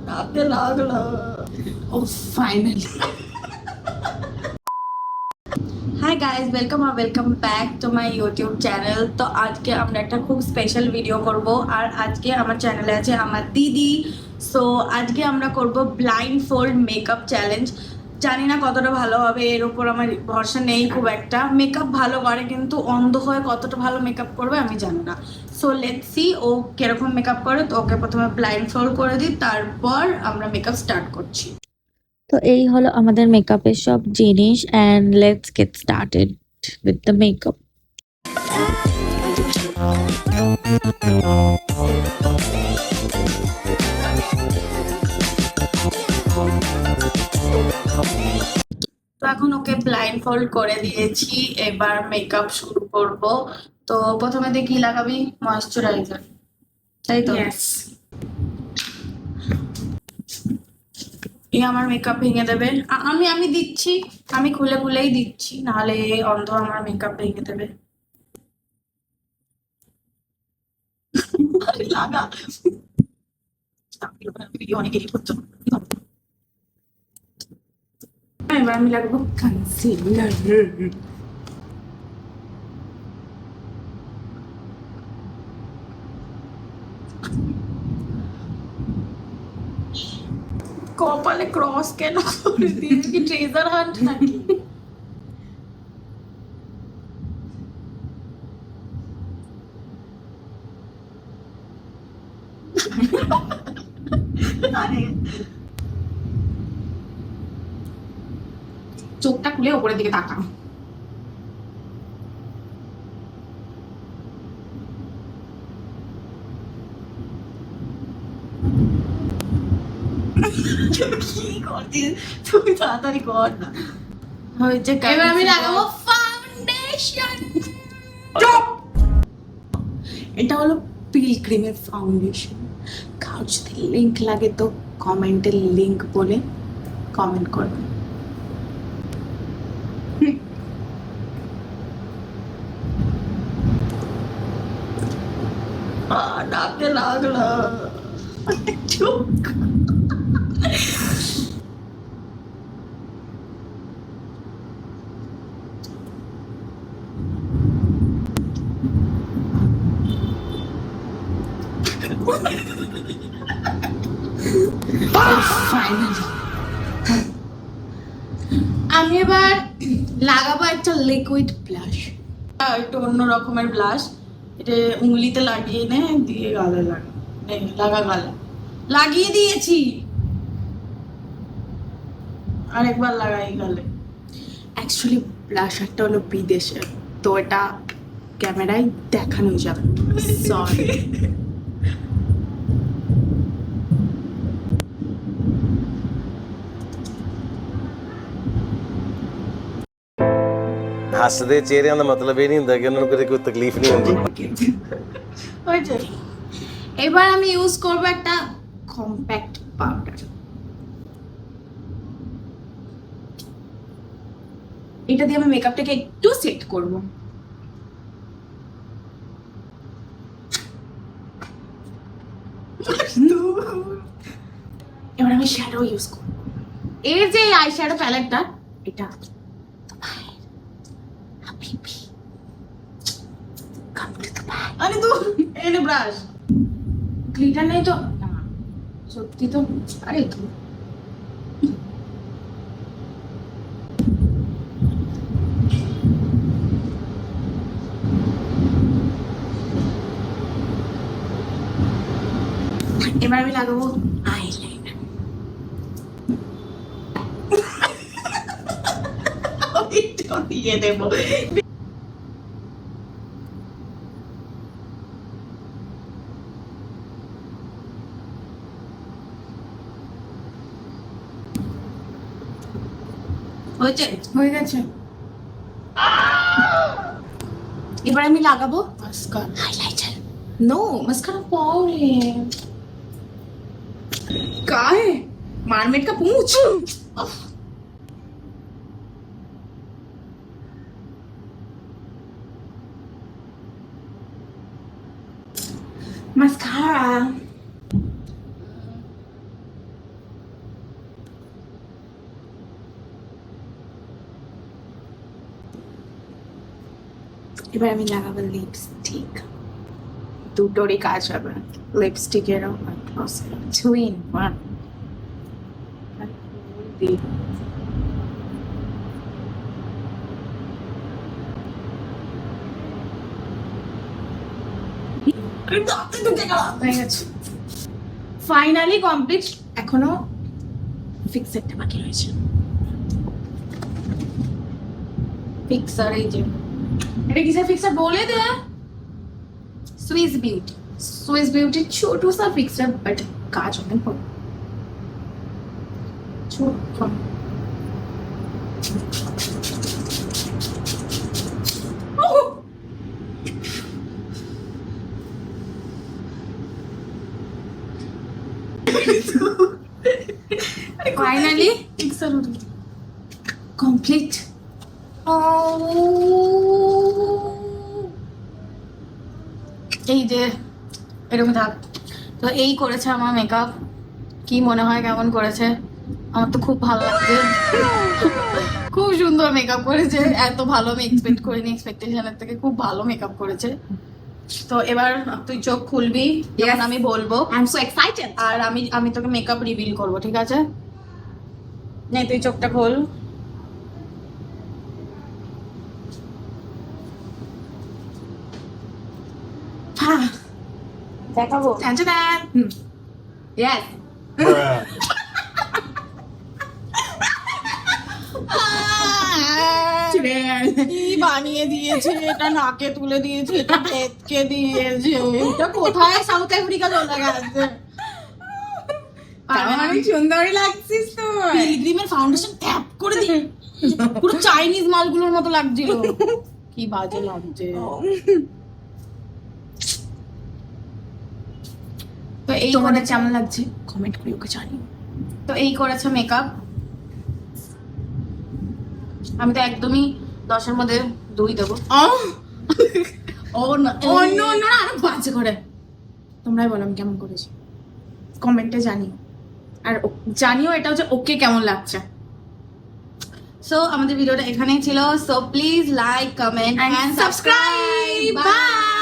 নাকে লাগলো। ও finally. Hi guys, welcome back to my YouTube channel. তো আজকে আমরা একটা খুব স্পেশাল ভিডিও করব, আর আজকে আমার চ্যানেলে আছে আমার দিদি। সো আজকে আমরা করব ব্লাইন্ড ফোল্ড মেকআপ চ্যালেঞ্জ। জানি না কতটা ভালো হবে, এর উপর আমার ভরসা নেই খুব একটা। মেকআপ ভালো করে, কিন্তু অন্ধ হয়ে কতটা ভালো মেকআপ করবে আমি জানি না। সো লেটস সি ও কিরকম মেকআপ করে। তো ওকে প্রথমে ব্লাইন্ড ফোল্ড করে দিই, তারপর আমরা মেকআপ স্টার্ট করছি। তো এই হলো আমাদের মেকআপের সব জিনিস and let's get started with the makeup. তো এখন ওকে ব্লাইন্ড ফোল্ড করে দিয়েছি, এবার মেকআপ শুরু করব। তো প্রথমে দিয়ে কি লাগাবি? ময়শ্চারাইজার, তাই তো? এই আমার মেকআপ ভেঙে দেবে। আমি আমি দিচ্ছি, আমি খুলে খুলেই দিচ্ছি, নাহলে অন্ধ আমার মেকআপ ভেঙে দেবে। আরে লাগা, ভিডিও অনেক এডিট করছো। এবার আমি লাগাবো কনসিলার। কপালে ক্রস কেন করে দিয়েছি? কি ট্রেজার হান্ট নাকি? চোখটা খুলে উপরের দিকে তাকাও। কি করছিস তুই? তাড়াতাড়ি কর না। হয়েছে, এবার আমি লাগাবো ফাউন্ডেশন। এটা হলো পিলগ্রিমের ফাউন্ডেশন। কারোর যদি লিংক লাগে তো কমেন্টে লিংক বলে কমেন্ট করবে। নাকে লাগলো। চোখ ফাইনালি। আমি এবার লাগাবো একটা লিকুইড ব্লাশ। একটু অন্য রকমের ব্লাশ। এটা উঙ্গলিতে লাগিয়ে নে, দিয়ে গালে লাগা। লাগা গালে লাগিয়ে দিয়েছি, আরেকবার লাগাই গালে। অ্যাকচুয়ালি ব্লাশারটা হলো বিদেশের, তো এটা ক্যামেরায় দেখানো যাবে, সরি। ਹੱਸਦੇ ਚਿਹਰਿਆਂ ਦਾ ਮਤਲਬ ਇਹ ਨਹੀਂ ਹੁੰਦਾ ਕਿ ਉਹਨਾਂ ਨੂੰ ਕਦੇ ਕੋਈ ਤਕਲੀਫ ਨਹੀਂ ਹੁੰਦੀ। এবার আমি ইউজ করব একটা কম্প্যাক্ট পাউডার। এটা দিয়ে আমি মেকআপটাকে একটু সেট করব। এবার আমি শ্যাডো ইউজ করব। এর যে আই শ্যাডো প্যালেটটা, এটা আরে তো এনে ব্রাশ গ্লিটার নেই তো না, সত্যি তো। আরে তো এবার আমি লাগাবো আইলাইনার। দিয়ে দেবো। হয়ে গেছে। এবার আমি লাগাবো মাস্কারা, হাইলাইটার। নো, মাস্কারা পরে কাहे मारमेट का पूंछ। mascara এবার আমি লাগাবো লিপস্টিক, দুটোরই কাজ হবে লিপস্টিকেরও two in one. Finally complete, এখনো ফিক্সারটা বাকি রয়েছে। ফিক্সার এই যে, এটা কিসের ফিক্সার বলে দে? সুইস বিউটি, সুইস বিউটি ছোট সা ফিক্সার, বাট কাজ অনেক বড়। ছোট ফাইনালি ফিক্সার কমপ্লিট। এই যে এরকম থাক। তো এই করেছে আমার মেকআপ। কি মনে হয় কেমন করেছে? আমার তো খুব ভালো লাগছে, খুব সুন্দর মেকআপ করেছে। এত ভালো আমি এক্সপেক্ট করিনি, এক্সপেকটেশনের থেকে খুব ভালো মেকআপ করেছে। তো এবার তুই চোখ খুলবি যখন আমি বলবো। I am so excited. আর আমি তোকে মেকআপ রিভিল করব, ঠিক আছে? নে তুই চোখটা খোল। হ্যাঁ দেখাবো। ইয়েস। কি বানিয়ে দিয়েছে এটা, নাকে তুলে দিয়েছে, এটা পেটকে দিয়েছে, এটা কোথায় সাউথ আফ্রিকা চলে গেছে। অনেক সুন্দরই লাগছিস তো। পিলগ্রিমের ফাউন্ডেশন ট্যাপ করে দিয়ে পুরো চাইনিজ মালগুলোর মতো লাগছিল। কি বাজে লাগছে। তো এই তোমাদের কেমন লাগছে কমেন্ট করে ওকে জানিও। তো এই করেছে মেকআপ। আমি তো একদমই 10-এর মধ্যে 2 দেবো। অন্য অন্যরা আরো বাজে করে। তোমরাই বলো আমি কেমন করেছি, কমেন্টে জানিও। আর জানিও এটা হচ্ছে ওকে কেমন লাগছে। সো আমাদের ভিডিওটা এখানেই ছিল। So please like, comment And and subscribe. Subscribe. By.